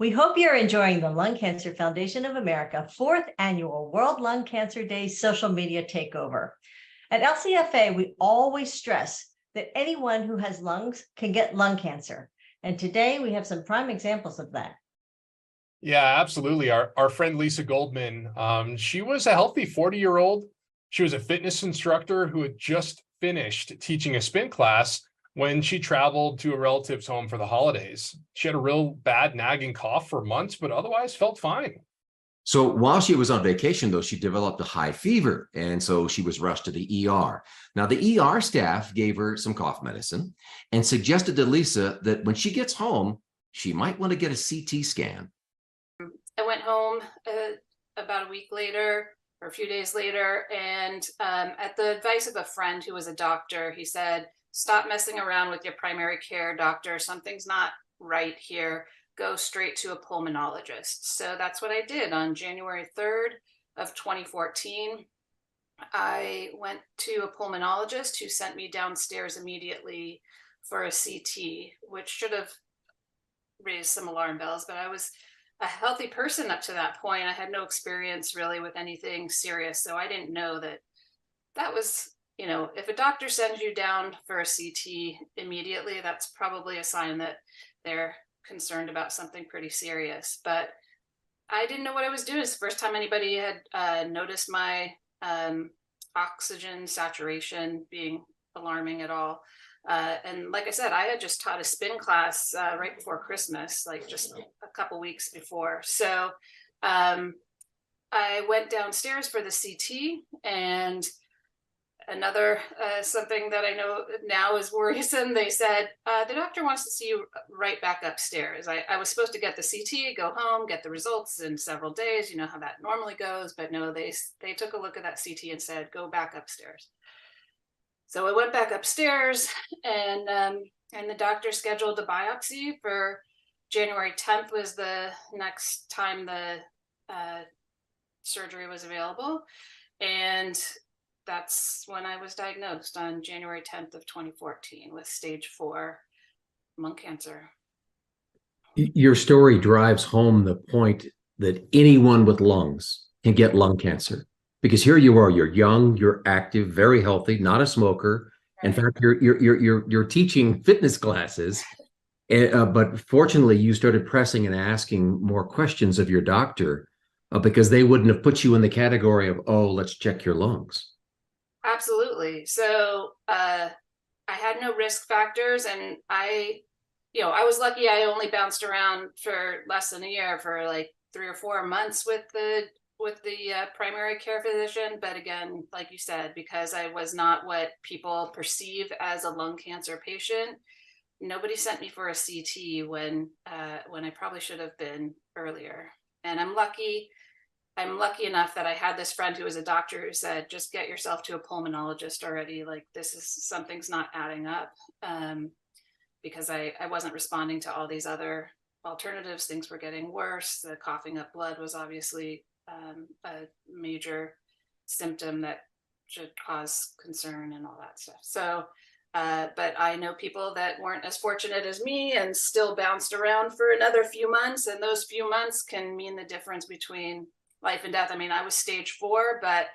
We hope you're enjoying the Lung Cancer Foundation of America 4th Annual World Lung Cancer Day social media takeover. At LCFA, we always stress that anyone who has lungs can get lung cancer. And today we have some prime examples of that. Yeah, absolutely. Our friend Lisa Goldman, she was a healthy 40-year-old. She was a fitness instructor who had just finished teaching a spin class when she traveled to a relative's home for the holidays. She had a real bad nagging cough for months, but otherwise felt fine. So while she was on vacation, though, she developed a high fever, and so she was rushed to the ER. Now, the ER staff gave her some cough medicine and suggested to Lisa that when she gets home, she might want to get a CT scan. I went home about a week later or a few days later, and at the advice of a friend who was a doctor, he said, stop messing around with your primary care doctor. Something's not right here. Go straight to a pulmonologist. So that's what I did on January 3rd of 2014. I went to a pulmonologist who sent me downstairs immediately for a CT, which should have raised some alarm bells, but I was a healthy person up to that point. I had no experience really with anything serious. So I didn't know that was, if a doctor sends you down for a CT immediately, that's probably a sign that they're concerned about something pretty serious. But I didn't know what I was doing. It's the first time anybody had noticed my oxygen saturation being alarming at all. And like I said, I had just taught a spin class right before Christmas, like just a couple weeks before. So I went downstairs for the CT, and another something that I know now is worrisome. They said, the doctor wants to see you right back upstairs. I was supposed to get the CT, go home, get the results in several days. You know how that normally goes, but no, they took a look at that CT and said, go back upstairs. So I went back upstairs, and the doctor scheduled a biopsy for January 10th was the next time the surgery was available. And that's when I was diagnosed on January 10th of 2014 with stage 4 lung cancer. Your story drives home the point that anyone with lungs can get lung cancer. Because here you are, you're young, you're active, very healthy, not a smoker. In fact, you're teaching fitness classes, but fortunately, you started pressing and asking more questions of your doctor because they wouldn't have put you in the category of, oh, let's check your lungs. Absolutely. So I had no risk factors, and I was lucky. I only bounced around for less than a year, for like 3 or 4 months with the primary care physician. But again, like you said, because I was not what people perceive as a lung cancer patient, nobody sent me for a CT when I probably should have been earlier. And I'm lucky enough that I had this friend who was a doctor who said, just get yourself to a pulmonologist already. Like, something's not adding up, because I wasn't responding to all these other alternatives. Things were getting worse. The coughing up blood was obviously a major symptom that should cause concern and all that stuff. So, but I know people that weren't as fortunate as me and still bounced around for another few months. And those few months can mean the difference between life and death. I mean, I was stage 4, but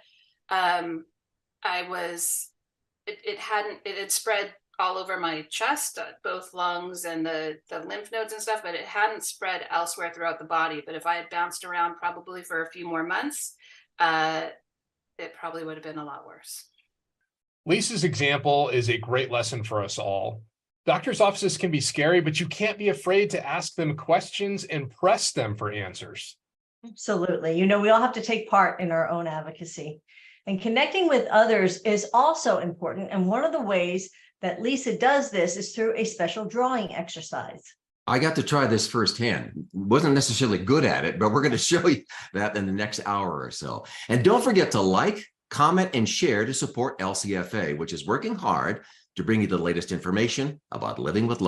it had spread all over my chest, both lungs and the lymph nodes and stuff, but it hadn't spread elsewhere throughout the body. But if I had bounced around probably for a few more months, it probably would have been a lot worse. Lisa's example is a great lesson for us all. Doctors' offices can be scary, but you can't be afraid to ask them questions and press them for answers. Absolutely. We all have to take part in our own advocacy. And connecting with others is also important. And one of the ways that Lisa does this is through a special drawing exercise. I got to try this firsthand. Wasn't necessarily good at it, but we're going to show you that in the next hour or so. And don't forget to like, comment, and share to support LCFA, which is working hard to bring you the latest information about living with lung.